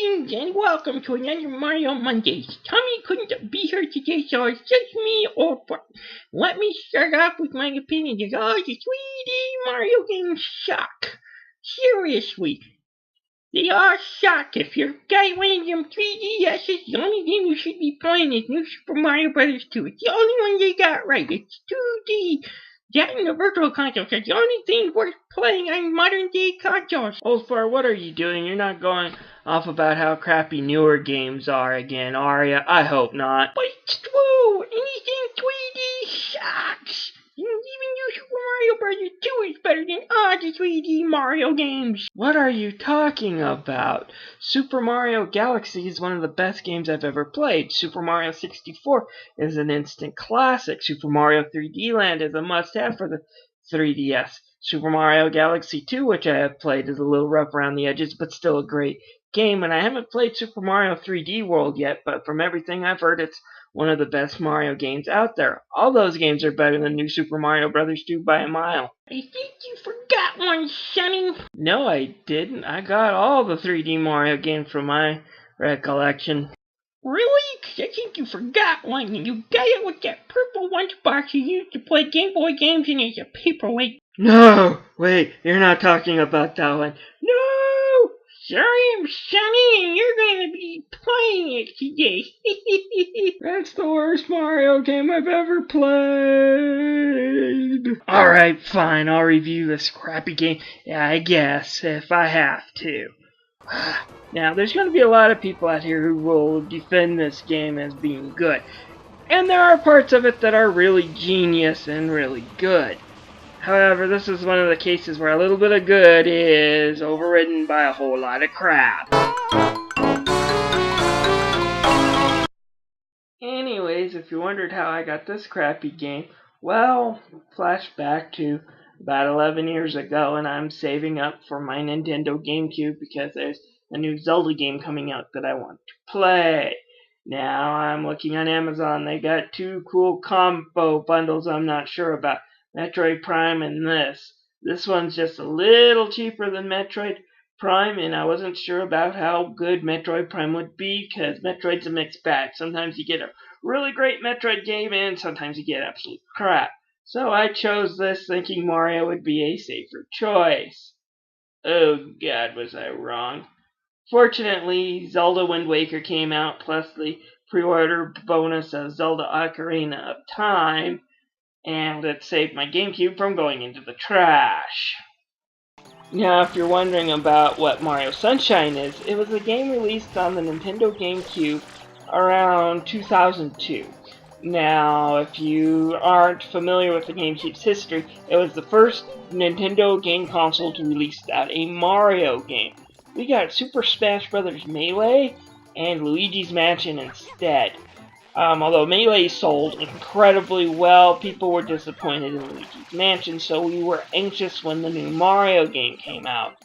Greetings and welcome to another Mario Mondays. Tommy couldn't be here today, so it's just me, old friend. Let me start off with my opinion that all the 3D Mario games suck. Seriously, they all suck. If you've got one of them 3DS's, the only game you should be playing is New Super Mario Bros. 2. It's the only one they got right. It's 2D. That and the virtual consoles are the only thing worth playing on modern day consoles. Old Far, what are you doing? You're not going off about how crappy newer games are again, are ya? I hope not. But it's true. Anything 3D sucks. And even New Super Mario Bros. 2 is better than all the 3D Mario games. What are you talking about? Super Mario Galaxy is one of the best games I've ever played. Super Mario 64 is an instant classic. Super Mario 3D Land is a must-have for the 3DS. Super Mario Galaxy 2, which I have played, is a little rough around the edges, but still a great game. And I haven't played Super Mario 3D World yet, but from everything I've heard, it's one of the best Mario games out there. All those games are better than New Super Mario Bros. 2 by a mile. I think you forgot one, Sonny. No, I didn't. I got all the 3D Mario games from my recollection. Really? 'Cause I think you forgot one, and you got it with that purple lunchbox you used to play Game Boy games in as a paperweight. No! Wait, you're not talking about that one. No! Sorry, I'm Sonny, and you're going to be playing it today. That's the worst Mario game I've ever played. Alright, fine, I'll review this crappy game. Yeah, I guess, if I have to. Now, there's going to be a lot of people out here who will defend this game as being good. And there are parts of it that are really genius and really good. However, this is one of the cases where a little bit of good is overridden by a whole lot of crap. Anyways, if you wondered how I got this crappy game, well, flash back to about 11 years ago, and I'm saving up for my Nintendo GameCube because there's a new Zelda game coming out that I want to play. Now, I'm looking on Amazon. They got two cool combo bundles I'm not sure about. Metroid Prime and this. This one's just a little cheaper than Metroid Prime, and I wasn't sure about how good Metroid Prime would be, because Metroid's a mixed bag. Sometimes you get a really great Metroid game, and sometimes you get absolute crap. So I chose this thinking Mario would be a safer choice. Oh god, was I wrong. Fortunately, Zelda Wind Waker came out, plus the pre-order bonus of Zelda Ocarina of Time, and it saved my GameCube from going into the trash. Now, if you're wondering about what Mario Sunshine is, it was a game released on the Nintendo GameCube around 2002. Now, if you aren't familiar with the GameCube's history, it was the first Nintendo game console to release out a Mario game. We got Super Smash Bros. Melee and Luigi's Mansion instead. Although Melee sold incredibly well, people were disappointed in Luigi's Mansion, so we were anxious when the new Mario game came out.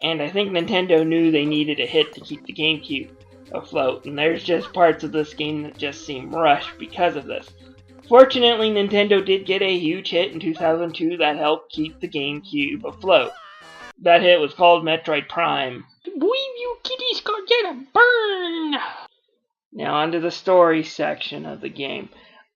And I think Nintendo knew they needed a hit to keep the GameCube afloat, and there's just parts of this game that just seem rushed because of this. Fortunately, Nintendo did get a huge hit in 2002 that helped keep the GameCube afloat. That hit was called Metroid Prime. I believe you kiddies gonna get a burn! Now onto the story section of the game.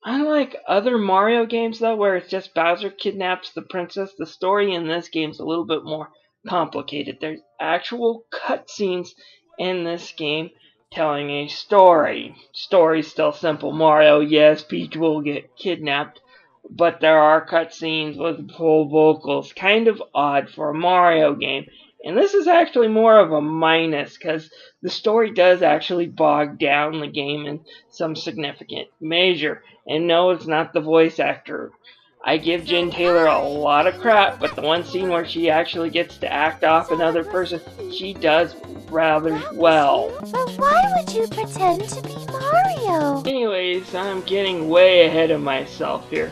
Unlike other Mario games though, where it's just Bowser kidnaps the princess, the story in this game is a little bit more complicated. There's actual cutscenes in this game telling a story. Story's still simple. Mario, yes, Peach will get kidnapped, but there are cutscenes with full vocals. Kind of odd for a Mario game. And this is actually more of a minus, because the story does actually bog down the game in some significant measure. And no, it's not the voice actor. I give Jen Taylor a lot of crap, but the one scene where she actually gets to act off another person, she does rather well. But why would you pretend to be Mario? Anyways, I'm getting way ahead of myself here.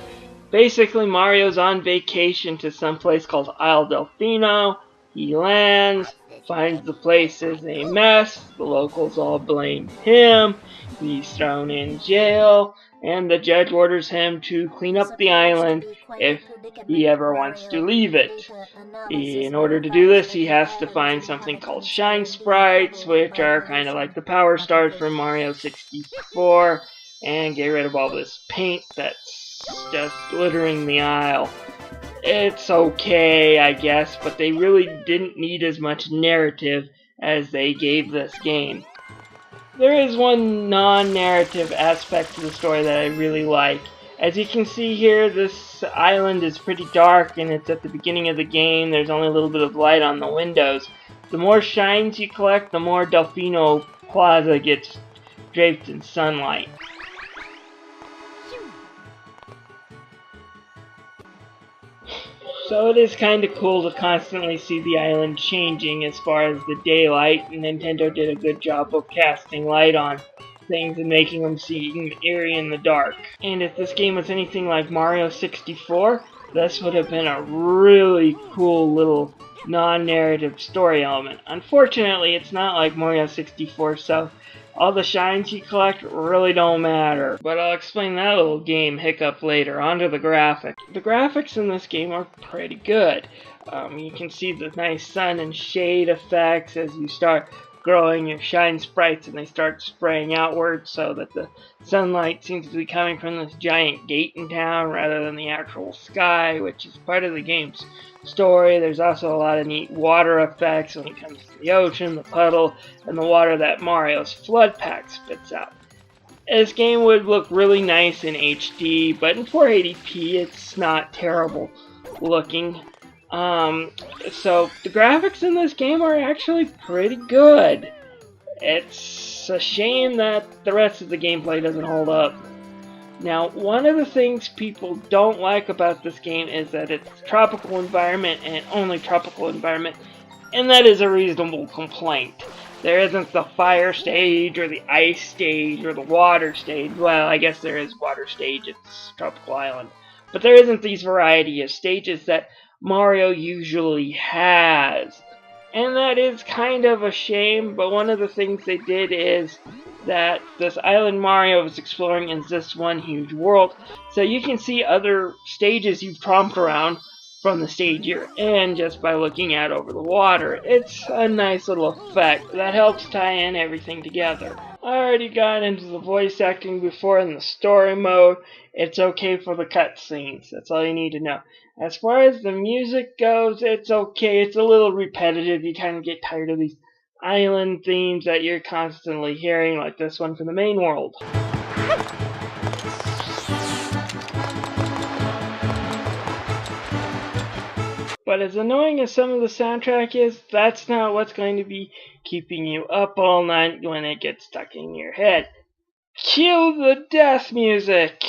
Basically, Mario's on vacation to some place called Isle Delfino. He lands, finds the place is a mess. The locals all blame him. He's thrown in jail, and the judge orders him to clean up the island if he ever wants to leave it. In order to do this, he has to find something called shine sprites, which are kind of like the power stars from Mario 64, and get rid of all this paint that's just glittering the isle. It's okay, I guess, but they really didn't need as much narrative as they gave this game. There is one non-narrative aspect to the story that I really like. As you can see here, this island is pretty dark and it's at the beginning of the game. There's only a little bit of light on the windows. The more shines you collect, the more Delfino Plaza gets draped in sunlight. So it is kind of cool to constantly see the island changing as far as the daylight. Nintendo did a good job of casting light on things and making them seem eerie in the dark. And if this game was anything like Mario 64, this would have been a really cool little non-narrative story element. Unfortunately, it's not like Mario 64, so all the shines you collect really don't matter. But I'll explain that little game hiccup later. On to the graphics. The graphics in this game are pretty good. You can see the nice sun and shade effects as you start growing your shine sprites and they start spraying outward so that the sunlight seems to be coming from this giant gate in town rather than the actual sky, which is part of the game's story. There's also a lot of neat water effects when it comes to the ocean, the puddle, and the water that Mario's flood pack spits out. This game would look really nice in HD, but in 480p it's not terrible looking. So the graphics in this game are actually pretty good. It's a shame that the rest of the gameplay doesn't hold up. Now, one of the things people don't like about this game is that it's a tropical environment and only tropical environment, and that is a reasonable complaint. There isn't the fire stage or the ice stage or the water stage. Well, I guess there is water stage, it's Tropical Island. But there isn't these variety of stages that Mario usually has. And that is kind of a shame, but one of the things they did is that this island Mario is exploring is this one huge world. So you can see other stages you've tromped around from the stage you're in just by looking out over the water. It's a nice little effect that helps tie in everything together. I already got into the voice acting before in the story mode. It's okay for the cutscenes. That's all you need to know. As far as the music goes, it's okay. It's a little repetitive. You kind of get tired of these island themes that you're constantly hearing, like this one from the main world. But as annoying as some of the soundtrack is, that's not what's going to be keeping you up all night when it gets stuck in your head. Cue the death music!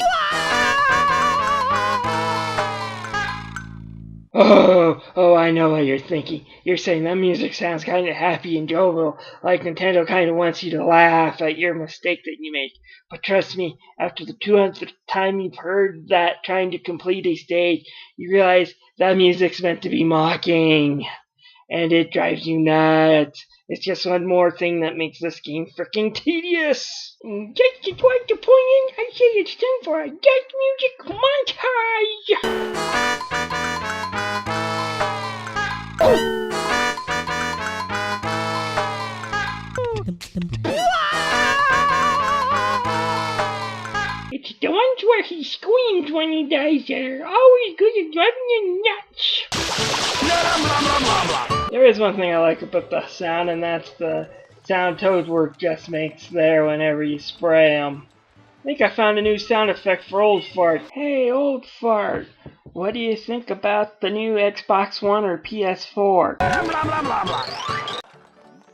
Oh, I know what you're thinking. You're saying that music sounds kind of happy and jovial, like Nintendo kind of wants you to laugh at your mistake that you make. But trust me, after the 200th time you've heard that trying to complete a stage, you realize that music's meant to be mocking. And it drives you nuts. It's just one more thing that makes this game freaking tedious. Just to point the point in, I say it's time for a death music montage. It's the ones where he screams when he dies that are always good at driving you nuts. There is one thing I like about the sound, and that's the sound Toadwork just makes there whenever you spray them. I think I found a new sound effect for Old Fart. Hey, Old Fart, what do you think about the new Xbox One or PS4?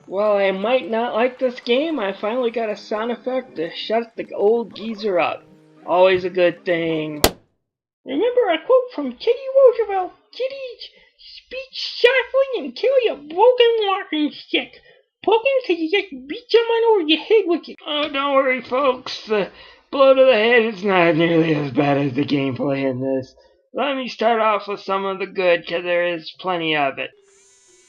While I might not like this game, I finally got a sound effect to shut the old geezer up. Always a good thing. Remember a quote from Teddy Roosevelt, "Kiddies, speak softly and carry a broken walking stick. Poke him till you just beat someone over the head with it." Oh, don't worry, folks. The blow to the head is not nearly as bad as the gameplay in this. Let me start off with some of the good, because there is plenty of it.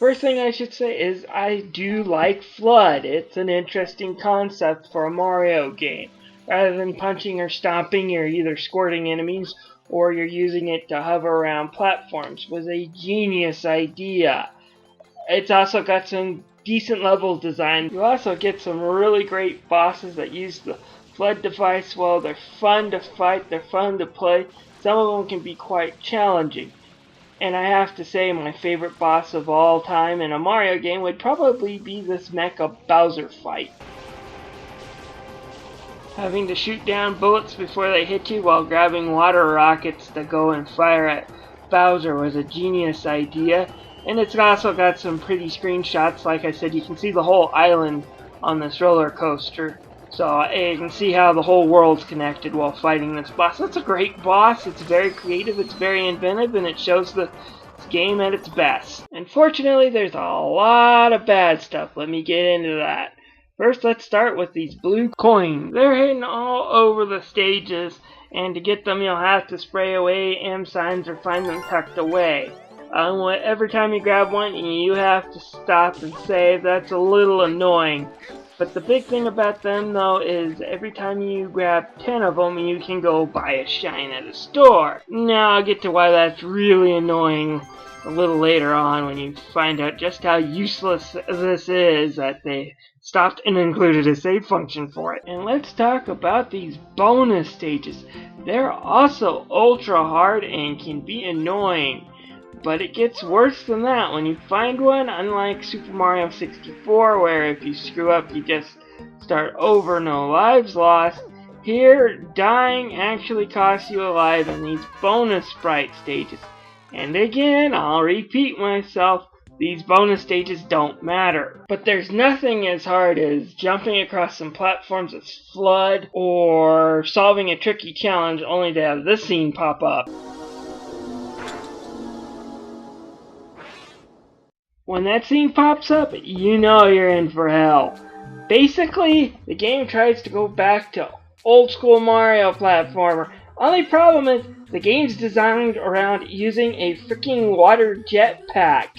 First thing I should say is I do like Flood. It's an interesting concept for a Mario game. Rather than punching or stomping, you're either squirting enemies or you're using it to hover around platforms. Was a genius idea. It's also got some decent levels design. You also get some really great bosses that use the Flood device well. They're fun to fight, they're fun to play. Some of them can be quite challenging. And I have to say my favorite boss of all time in a Mario game would probably be this Mecha Bowser fight. Having to shoot down bullets before they hit you while grabbing water rockets to go and fire at Bowser was a genius idea. And it's also got some pretty screenshots. Like I said, you can see the whole island on this roller coaster. So you can see how the whole world's connected while fighting this boss. It's a great boss. It's very creative. It's very inventive. And it shows the game at its best. Unfortunately, there's a lot of bad stuff. Let me get into that. First, let's start with these blue coins. They're hidden all over the stages. And to get them, you'll have to spray away M signs or find them tucked away. Every time you grab one, you have to stop and save. That's a little annoying. But the big thing about them, though, is every time you grab 10 of them, you can go buy a shine at a store. Now, I'll get to why that's really annoying a little later on when you find out just how useless this is, that they stopped and included a save function for it. And let's talk about these bonus stages. They're also ultra hard and can be annoying. But it gets worse than that when you find one, unlike Super Mario 64, where if you screw up, you just start over, no lives lost. Here, dying actually costs you a life in these bonus sprite stages. And again, I'll repeat myself, these bonus stages don't matter. But there's nothing as hard as jumping across some platforms as Flood, or solving a tricky challenge only to have this scene pop up. When that scene pops up, you know you're in for hell. Basically, the game tries to go back to old school Mario platformer. Only problem is, the game's designed around using a freaking water jetpack.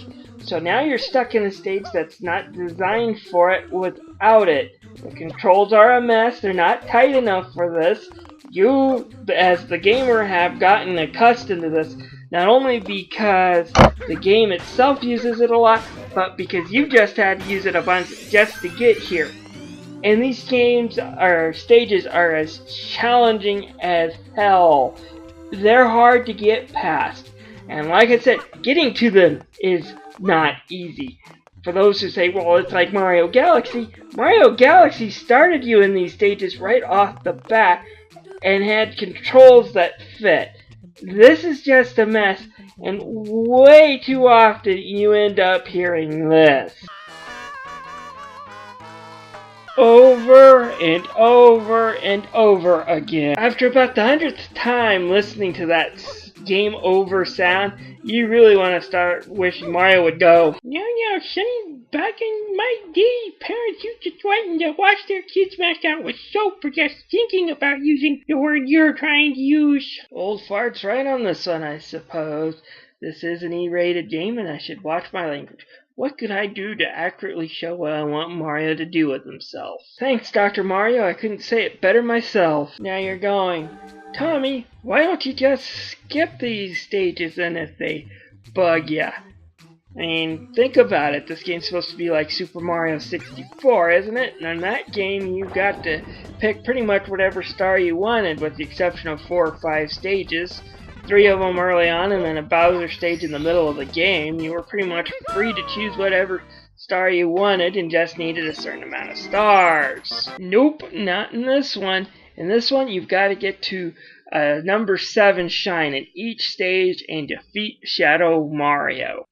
So now you're stuck in a stage that's not designed for it without it. The controls are a mess, they're not tight enough for this. You, as the gamer, have gotten accustomed to this, not only because the game itself uses it a lot, but because you just had to use it a bunch just to get here. And these stages are as challenging as hell. They're hard to get past. And like I said, getting to them is not easy. For those who say, well, it's like Mario Galaxy started you in these stages right off the bat and had controls that fit. This is just a mess, and way too often you end up hearing this. Over and over and over again. After about the 100th time listening to that game over sound, you really want to start wishing Mario would go. No, Sonny, back in my day, parents used to threaten to wash their kids' mouths out with soap for just thinking about using the word you're trying to use. Old farts right on this one, I suppose. This is an E-rated game and I should watch my language. What could I do to accurately show what I want Mario to do with himself? Thanks, Dr. Mario. I couldn't say it better myself. Now you're going, Tommy, why don't you just skip these stages and if they bug ya? I mean, think about it. This game's supposed to be like Super Mario 64, isn't it? And in that game, you got to pick pretty much whatever star you wanted, with the exception of 4 or 5 stages. 3 of them early on, and then a Bowser stage in the middle of the game. You were pretty much free to choose whatever star you wanted and just needed a certain amount of stars. Nope, not in this one. In this one, you've got to get to number 7 shine in each stage and defeat Shadow Mario.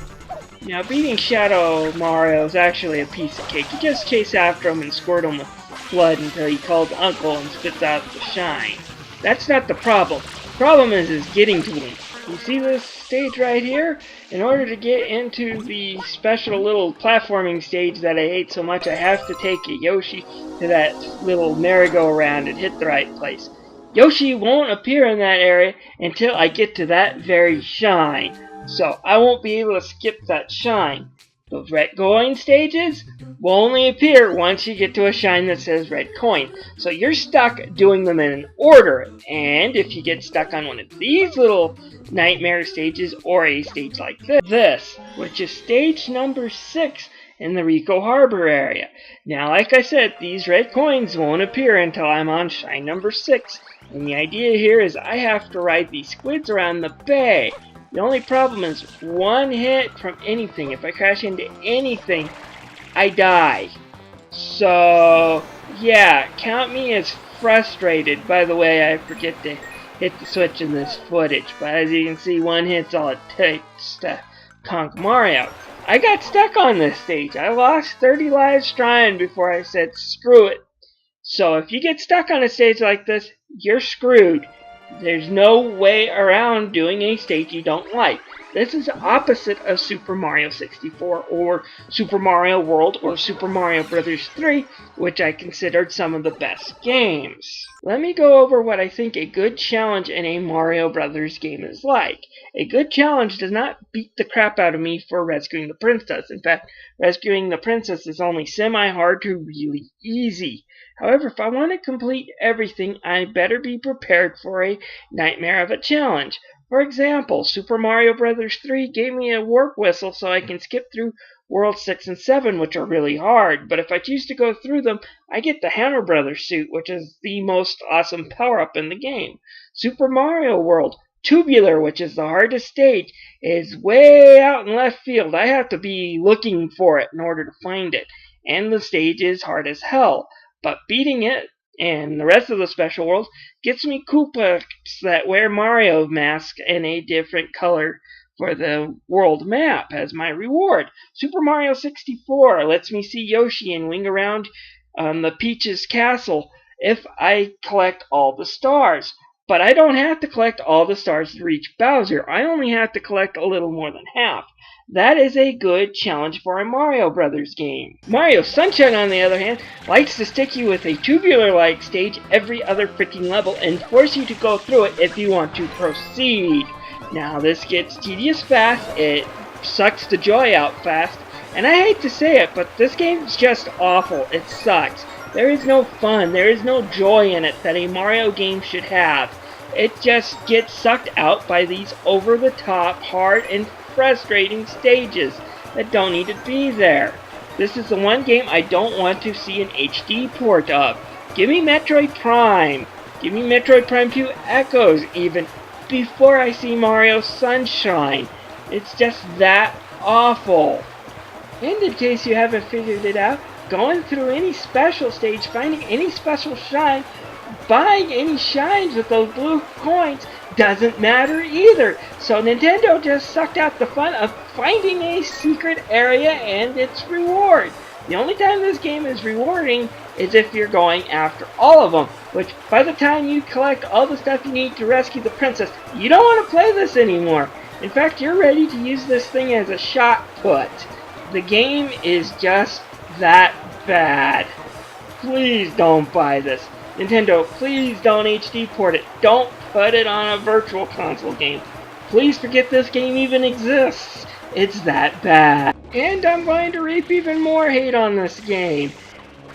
Now, beating Shadow Mario is actually a piece of cake. You just chase after him and squirt him with blood until he calls Uncle and spits out the shine. That's not the problem. The problem is getting to him. You see this stage right here? In order to get into the special little platforming stage that I hate so much, I have to take a Yoshi to that little merry-go-round and hit the right place. Yoshi won't appear in that area until I get to that very shine. So I won't be able to skip that shine. Those red coin stages will only appear once you get to a shine that says red coin. So you're stuck doing them in an order. And if you get stuck on one of these little nightmare stages or a stage like this, which is stage number 6 in the Rico Harbor area. Now, like I said, these red coins won't appear until I'm on shine number 6. And the idea here is I have to ride these squids around the bay. The only problem is one hit from anything. If I crash into anything, I die. So, yeah, count me as frustrated. By the way, I forget to hit the switch in this footage. But as you can see, one hit's all it takes to conk Mario. I got stuck on this stage. I lost 30 lives trying before I said screw it. So if you get stuck on a stage like this, you're screwed. There's no way around doing a stage you don't like. This is the opposite of Super Mario 64 or Super Mario World or Super Mario Bros. 3, which I considered some of the best games. Let me go over what I think a good challenge in a Mario Brothers game is like. A good challenge does not beat the crap out of me for rescuing the princess. In fact, rescuing the princess is only semi-hard to really easy. However, if I want to complete everything, I better be prepared for a nightmare of a challenge. For example, Super Mario Bros. 3 gave me a warp whistle so I can skip through Worlds 6 and 7, which are really hard. But if I choose to go through them, I get the Hammer Brothers suit, which is the most awesome power-up in the game. Super Mario World, Tubular, which is the hardest stage, is way out in left field. I have to be looking for it in order to find it. And the stage is hard as hell. But beating it and the rest of the special worlds gets me Koopas that wear Mario masks in a different color for the world map as my reward. Super Mario 64 lets me see Yoshi and wing around the Peach's castle if I collect all the stars. But I don't have to collect all the stars to reach Bowser. I only have to collect a little more than half. That is a good challenge for a Mario Brothers game. Mario Sunshine, on the other hand, likes to stick you with a tubular-like stage every other freaking level and force you to go through it if you want to proceed. Now, this gets tedious fast, it sucks the joy out fast, and I hate to say it, but this game's just awful. It sucks. There is no fun, there is no joy in it that a Mario game should have. It just gets sucked out by these over-the-top, hard, and frustrating stages that don't need to be there. This is the one game I don't want to see an HD port of. Give me Metroid Prime. Give me Metroid Prime 2 Echoes even before I see Mario Sunshine. It's just that awful. And in case you haven't figured it out, going through any special stage, finding any special shine, buying any shines with those blue coins doesn't matter either. So Nintendo just sucked out the fun of finding a secret area and its reward. The only time this game is rewarding is if you're going after all of them, which by the time you collect all the stuff you need to rescue the princess, you don't want to play this anymore. In fact, you're ready to use this thing as a shot put. The game is just that bad. Please don't buy this. Nintendo, please don't HD port it. Don't put it on a virtual console game. Please forget this game even exists. It's that bad. And I'm going to reap even more hate on this game.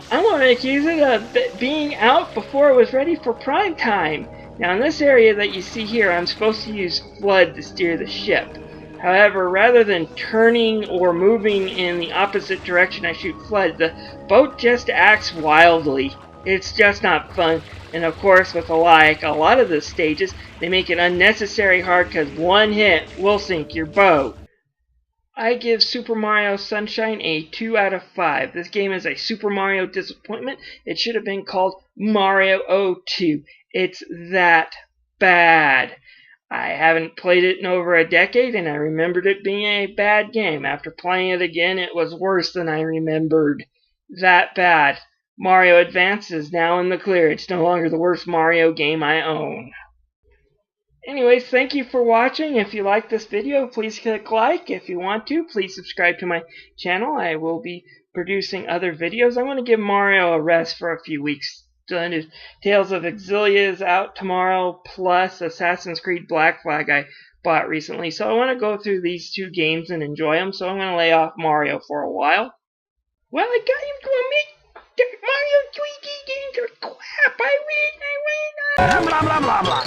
I want to accuse it of being out before it was ready for prime time. Now in this area that you see here, I'm supposed to use FLUDD to steer the ship. However, rather than turning or moving in the opposite direction I shoot FLUDD, the boat just acts wildly. It's just not fun, and of course, with a lot of the stages, they make it unnecessary hard because one hit will sink your boat. I give Super Mario Sunshine a 2 out of 5. This game is a Super Mario disappointment. It should have been called Mario 02. It's that bad. I haven't played it in over a decade, and I remembered it being a bad game. After playing it again, it was worse than I remembered. That bad. Mario Advance is now in the clear. It's no longer the worst Mario game I own. Anyways, thank you for watching. If you like this video, please click like. If you want to, please subscribe to my channel. I will be producing other videos. I want to give Mario a rest for a few weeks. Tales of Exilia is out tomorrow, plus Assassin's Creed Black Flag. I bought recently. So I want to go through these two games and enjoy them. So I'm going to lay off Mario for a while. Well, I got him to admit that Mario 3D games are crap. I win. Blah, blah, blah, blah.